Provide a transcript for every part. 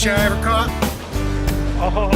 fish I ever caught. Oh.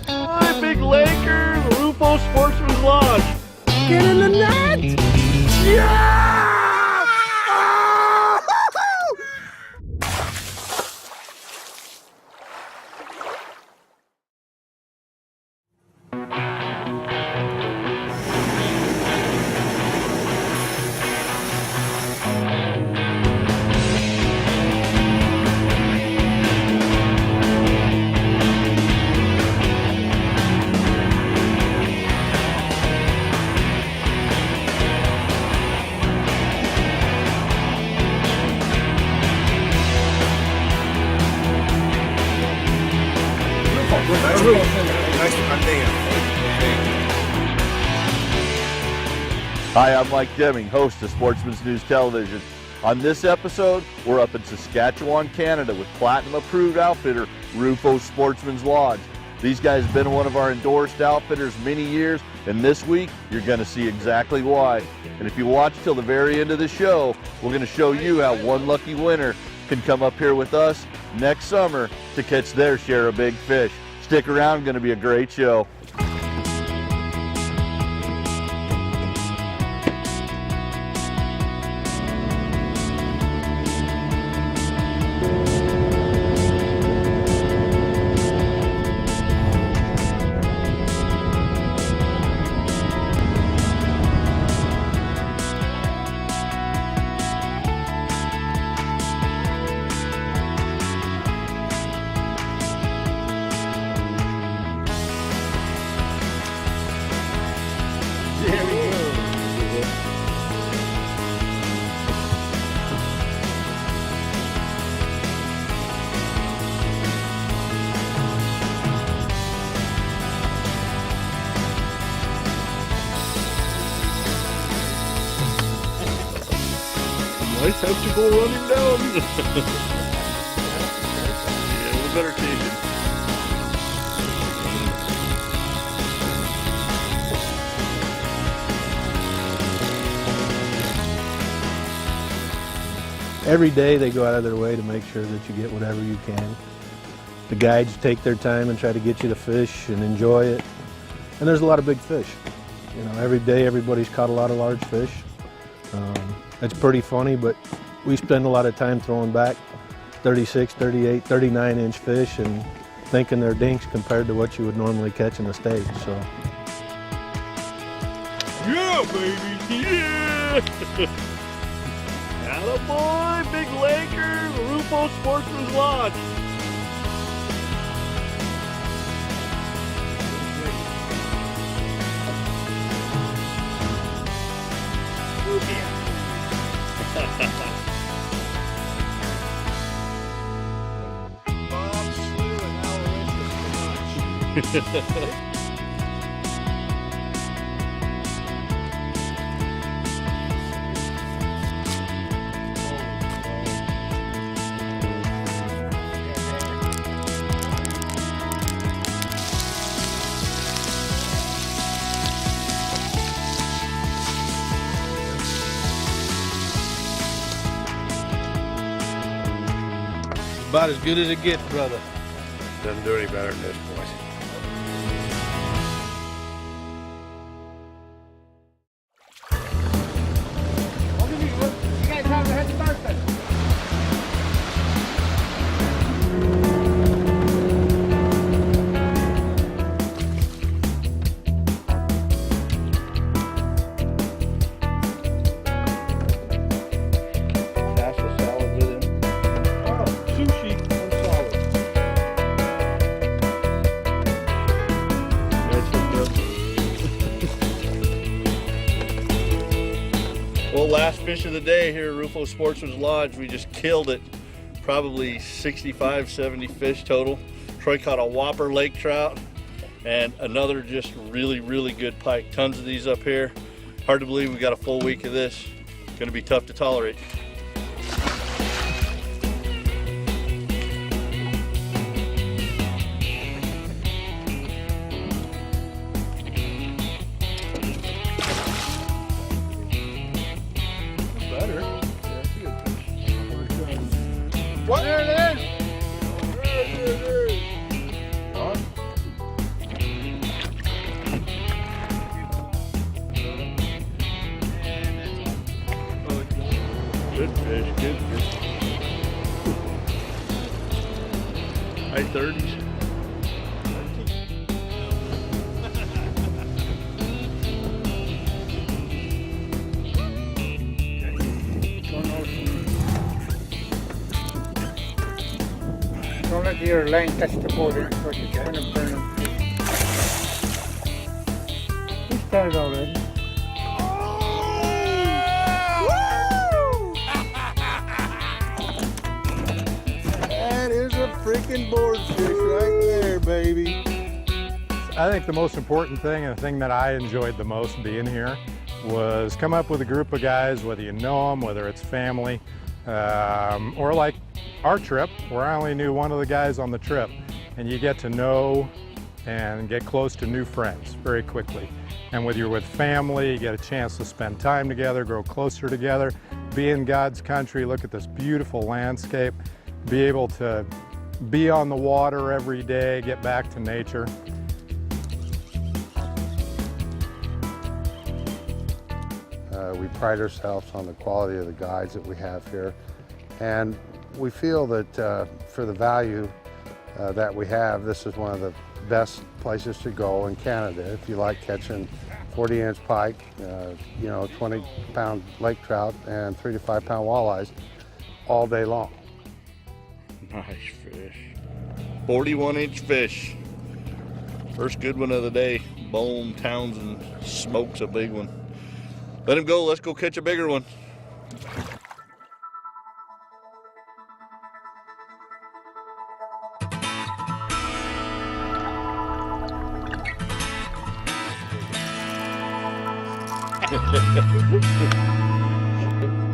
Hi, big Lakers, Ruffo Sportsman's Lodge. Get in the net! Yeah! Hi, I'm Mike Deming, host of Sportsman's News Television. On this episode, we're up in Saskatchewan, Canada with platinum-approved outfitter Ruffo Sportsman's Lodge. These guys have been one of our endorsed outfitters many years, and this week, you're going to see exactly why. And if you watch till the very end of the show, we're going to show you how one lucky winner can come up here with us next summer to catch their share of big fish. Stick around, going to be a great show. Nice have to go running down. Yeah, we better take it. Every day they go out of their way to make sure that you get whatever you can. The guides take their time and try to get you to fish and enjoy it. And there's a lot of big fish. You know, every day everybody's caught a lot of large fish. It's pretty funny, but we spend a lot of time throwing back 36, 38, 39-inch fish and thinking they're dinks compared to what you would normally catch in a stage. So. Yeah, baby, yeah! Attaboy, big Lakers, Ruffo Sportsman's Lodge. About as good as it gets, brother. Doesn't do any better than this, boys. You guys have a head start then. Pasta salad with him. Oh, sushi and salad. Well, last fish of the day here at Ruffo Sportsman's Lodge, we just killed it. Probably 65, 70 fish total. Troy caught a whopper lake trout and another just really, really good pike. Tons of these up here. Hard to believe we got a full week of this. Gonna be tough to tolerate. High 30s. Don't let your line touch the border because it's going to burn them. He started already. That is a freaking boardfish right there, baby. I think the most important thing, and the thing that I enjoyed the most being here, was come up with a group of guys, whether you know them, whether it's family, or like our trip, where I only knew one of the guys on the trip, and you get to know and get close to new friends very quickly. And whether you're with family, you get a chance to spend time together, grow closer together, be in God's country, look at this beautiful landscape, be able to be on the water every day, get back to nature. We pride ourselves on the quality of the guides that we have here, and we feel that for the value that we have, this is one of the best places to go in Canada if you like catching 40-inch pike, 20-pound lake trout, and 3 to 5 pound walleyes all day long. Nice fish. 41-inch fish. First good one of the day. Boom, Townsend smokes a big one. Let him go. Let's go catch a bigger one.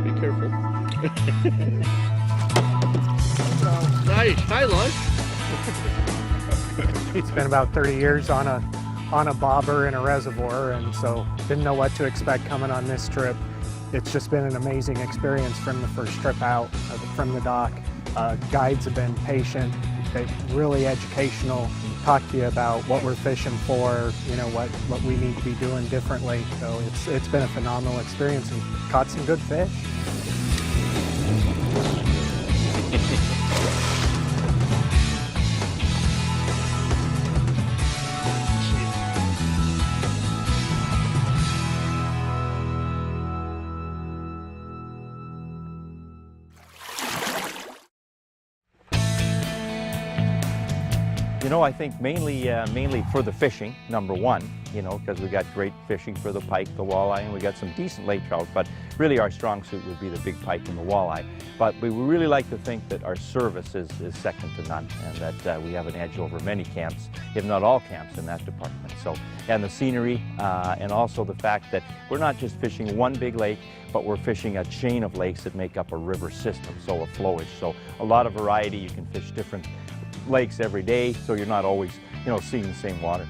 Be careful. Nice. Hi, Lunch. It's been about 30 years on a bobber in a reservoir, and so didn't know what to expect coming on this trip. It's just been an amazing experience from the first trip out from the dock. Guides have been patient, they're really educational, talk to you about what we're fishing for, what we need to be doing differently. So it's been a phenomenal experience and caught some good fish. I think mainly for the fishing, number one, because we got great fishing for the pike, the walleye, and we got some decent lake trout, but really our strong suit would be the big pike and the walleye. But we would really like to think that our service is second to none, and that we have an edge over many camps, if not all camps in that department. So, and the scenery, and also the fact that we're not just fishing one big lake, but we're fishing a chain of lakes that make up a river system, so a flowage. So a lot of variety, you can fish different lakes every day, so you're not always, seeing the same water.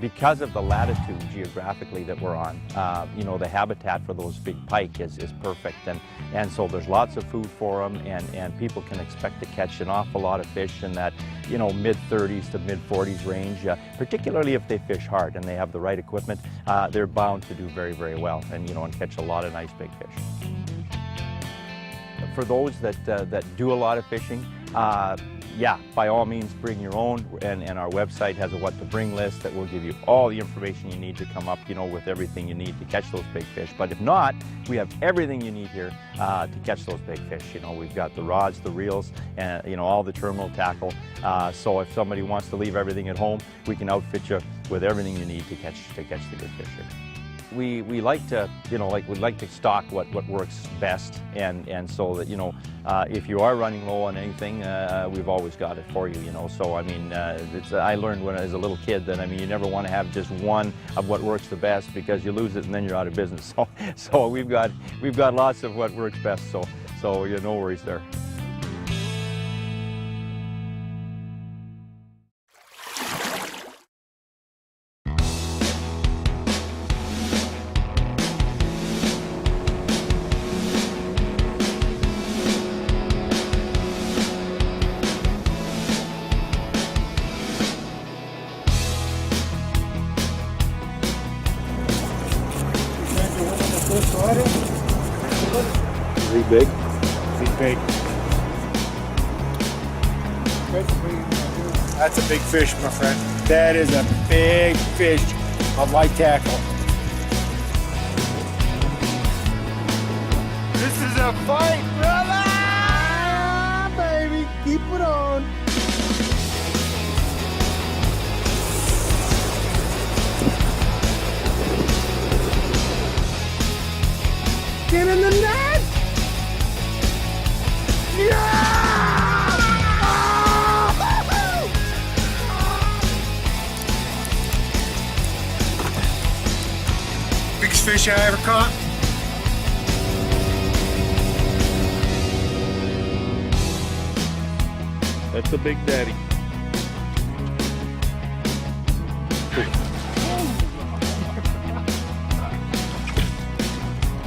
Because of the latitude geographically that we're on, the habitat for those big pike is perfect, and so there's lots of food for them, and people can expect to catch an awful lot of fish in that, mid-30s to mid-40s range, particularly if they fish hard and they have the right equipment. They're bound to do very, very well, and catch a lot of nice big fish. For those that do a lot of fishing, yeah, by all means, bring your own, and our website has a what to bring list that will give you all the information you need to come up, with everything you need to catch those big fish. But if not, we have everything you need here to catch those big fish. We've got the rods, the reels, and all the terminal tackle. So if somebody wants to leave everything at home, we can outfit you with everything you need to catch the good fish here. We like to, we'd like to stock what works best, and so that, if you are running low on anything, we've always got it for you, So, I mean, I learned when I was a little kid that, you never want to have just one of what works the best, because you lose it and then you're out of business. So we've got lots of what works best, so no worries there. Is he big? He's big. Basically, That's a big fish, my friend. That is a big fish on light tackle. This is a fight, brother! Ah, baby, keep it on. Get in the net! Yeah! Biggest fish I ever caught. That's a big daddy.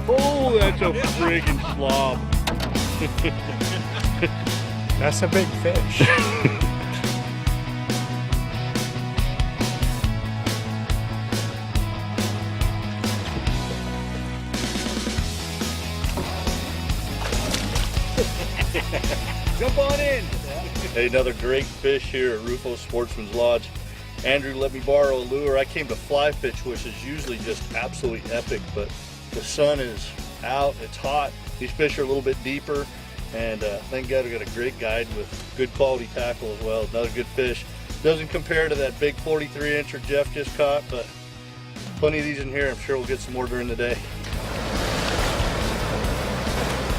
Oh, that's a friggin' slob. That's a big fish. Jump on in. Hey, another great fish here at Ruffo Sportsman's Lodge. Andrew let me borrow a lure. I came to fly fish, which is usually just absolutely epic, but the sun is out, it's hot. These fish are a little bit deeper, and thank God we got a great guide with good quality tackle as well. Another good fish. Doesn't compare to that big 43-incher Jeff just caught, but plenty of these in here. I'm sure we'll get some more during the day.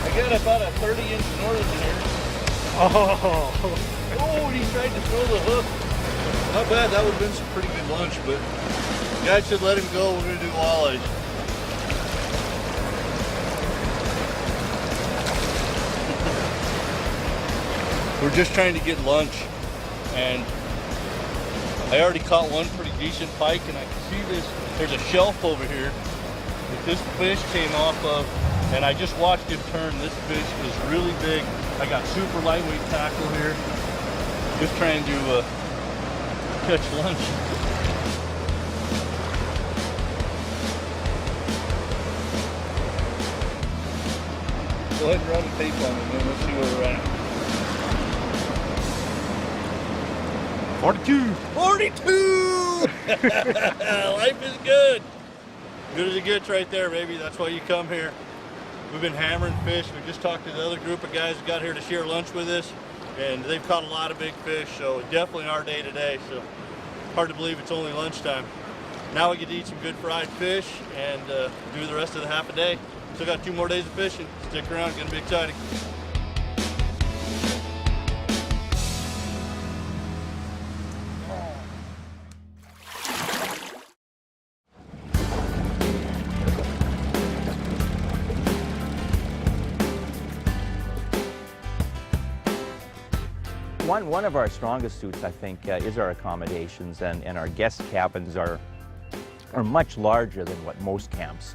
I got about a 30-inch northern here. Oh, and he tried to throw the hook. Not bad, that would have been some pretty good lunch, but the guy should let him go. We're going to do walleyes. We're just trying to get lunch, and I already caught one pretty decent pike, and I can see this. There's a shelf over here that this fish came off of, and I just watched him turn. This fish is really big. I got super lightweight tackle here. Just trying to catch lunch. Go ahead and run the tape on it, man. Let's see where we're at. 42! 42! Life is good. Good as it gets right there, baby. That's why you come here. We've been hammering fish. We just talked to the other group of guys who got here to share lunch with us, and they've caught a lot of big fish, so definitely our day today. So hard to believe it's only lunchtime. Now we get to eat some good fried fish and do the rest of the half a day. Still got 2 more days of fishing. Stick around, it's gonna be exciting. One of our strongest suits, I think, is our accommodations, and our guest cabins are much larger than what most camps,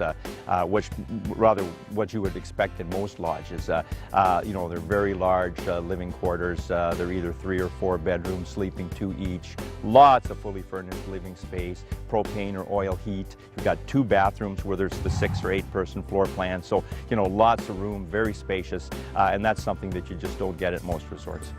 rather what you would expect in most lodges. You know, they're very large living quarters. They're either 3 or 4 bedrooms, sleeping 2 each. Lots of fully furnished living space, propane or oil heat. You've got 2 bathrooms where there's the 6 or 8 person floor plan. So, you know, lots of room, very spacious, and that's something that you just don't get at most resorts.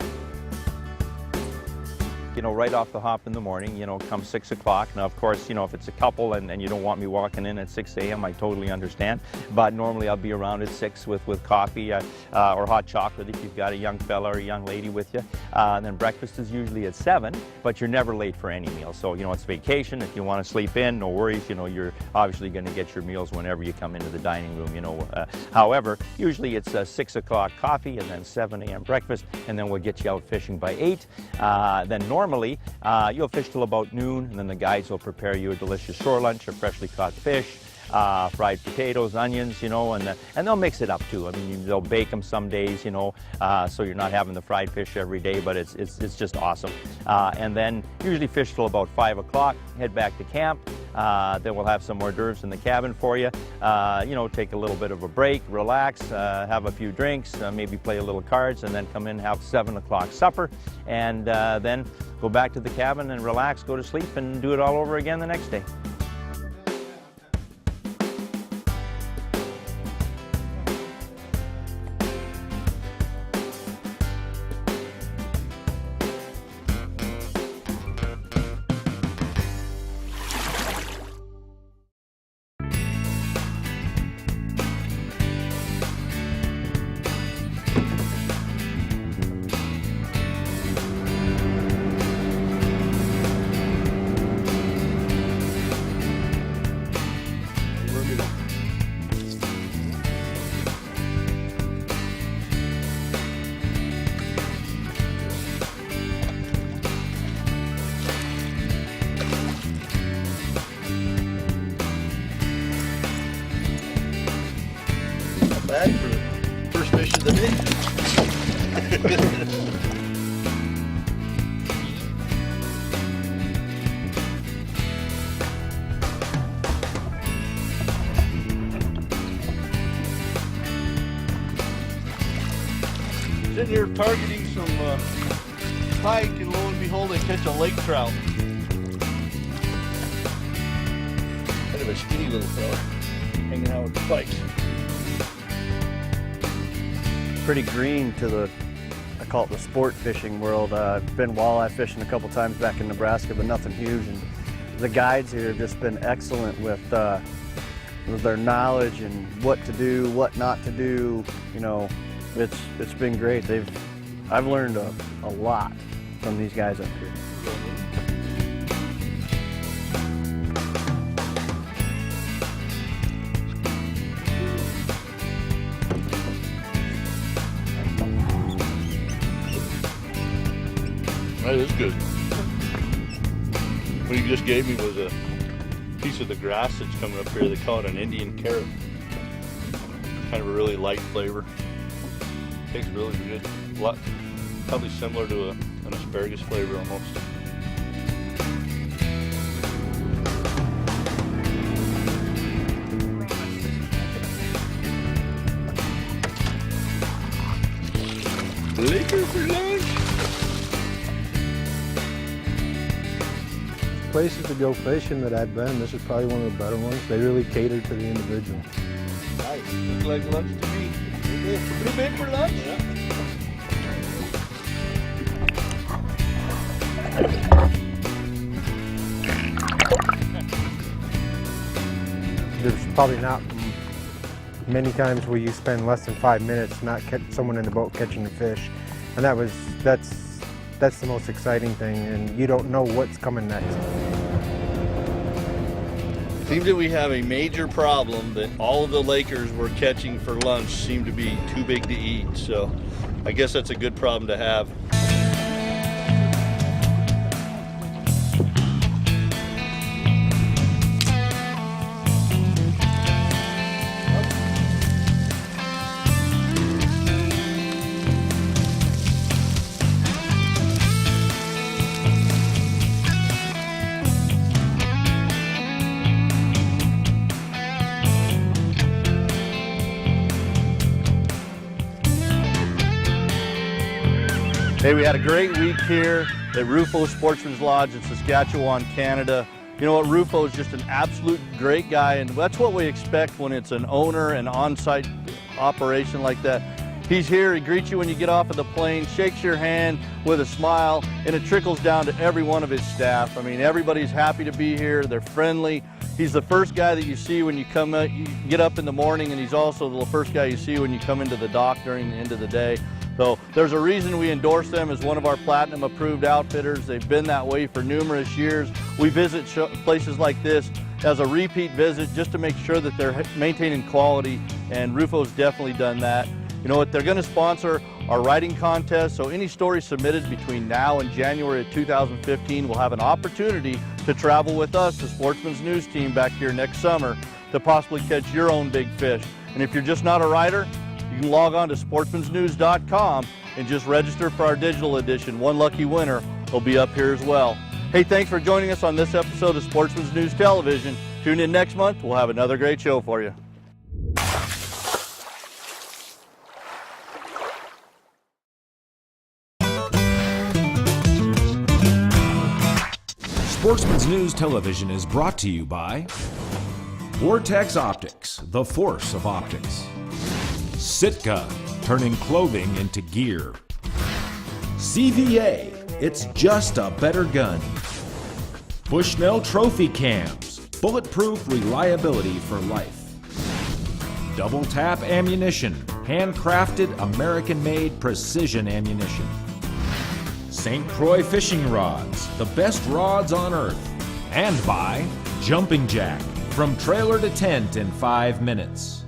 You know, right off the hop in the morning, you know, come 6 o'clock. Now, of course, you know, if it's a couple and you don't want me walking in at 6 a.m., I totally understand. But normally I'll be around at 6 with coffee or hot chocolate if you've got a young fella or a young lady with you. And then breakfast is usually at 7, but you're never late for any meal. So, you know, it's vacation. If you want to sleep in, no worries. You know, you're obviously going to get your meals whenever you come into the dining room, you know. However, usually it's 6 o'clock coffee and then 7 a.m. breakfast, and then we'll get you out fishing by 8. Then normally, you'll fish till about noon, and then the guides will prepare you a delicious shore lunch of freshly caught fish, fried potatoes, onions, you know, and they'll mix it up too. I mean, they'll bake them some days, you know, so you're not having the fried fish every day, but it's just awesome. And then usually fish till about 5 o'clock, head back to camp. Then we'll have some hors d'oeuvres in the cabin for you. You know, take a little bit of a break, relax, have a few drinks, maybe play a little cards, and then come in and have 7 o'clock supper, and then go back to the cabin and relax, go to sleep, and do it all over again the next day. there targeting some pike, and lo and behold, they catch a lake trout. Kind of a skinny little fella, hanging out with the pikes. Pretty green to the, I call it the sport fishing world. I've been walleye fishing a couple times back in Nebraska, but nothing huge. And the guides here have just been excellent with their knowledge and what to do, what not to do. You know, it's been great. I've learned a lot from these guys up here. That is good. What you just gave me was a piece of the grass that's coming up here. They call it an Indian carrot. Kind of a really light flavor. Tastes really good. Probably similar to an asparagus flavor almost. Laker for lunch. Places to go fishing that I've been, this is probably one of the better ones. They really cater to the individual. Nice. Looks like lunch to me. A little bit for lunch? Yeah. There's probably not many times where you spend less than 5 minutes not someone in the boat catching the fish, and that's the most exciting thing, and you don't know what's coming next. It seems that we have a major problem that all of the Lakers we're catching for lunch seem to be too big to eat, so I guess that's a good problem to have. Hey, we had a great week here at Ruffo Sportsman's Lodge in Saskatchewan, Canada. You know what, Ruffo is just an absolute great guy, and that's what we expect when it's an owner and on-site operation like that. He's here, he greets you when you get off of the plane, shakes your hand with a smile, and it trickles down to every one of his staff. I mean, everybody's happy to be here, they're friendly. He's the first guy that you see when you come out, you get up in the morning, and he's also the first guy you see when you come into the dock during the end of the day. So there's a reason we endorse them as one of our platinum approved outfitters. They've been that way for numerous years. We visit places like this as a repeat visit just to make sure that they're maintaining quality, and Ruffo's definitely done that. You know what, they're going to sponsor our writing contest, so any story submitted between now and January of 2015 will have an opportunity to travel with us, the Sportsman's News team, back here next summer to possibly catch your own big fish. And if you're just not a writer, you can log on to sportsmansnews.com and just register for our digital edition. One lucky winner will be up here as well. Hey, thanks for joining us on this episode of Sportsman's News Television. Tune in next month. We'll have another great show for you. Sportsman's News Television is brought to you by Vortex Optics, the force of optics. Sitka, turning clothing into gear. CVA, it's just a better gun. Bushnell Trophy Cams, bulletproof reliability for life. Double Tap Ammunition, handcrafted, American-made precision ammunition. St. Croix Fishing Rods, the best rods on earth. And by Jumping Jack, from trailer to tent in 5 minutes.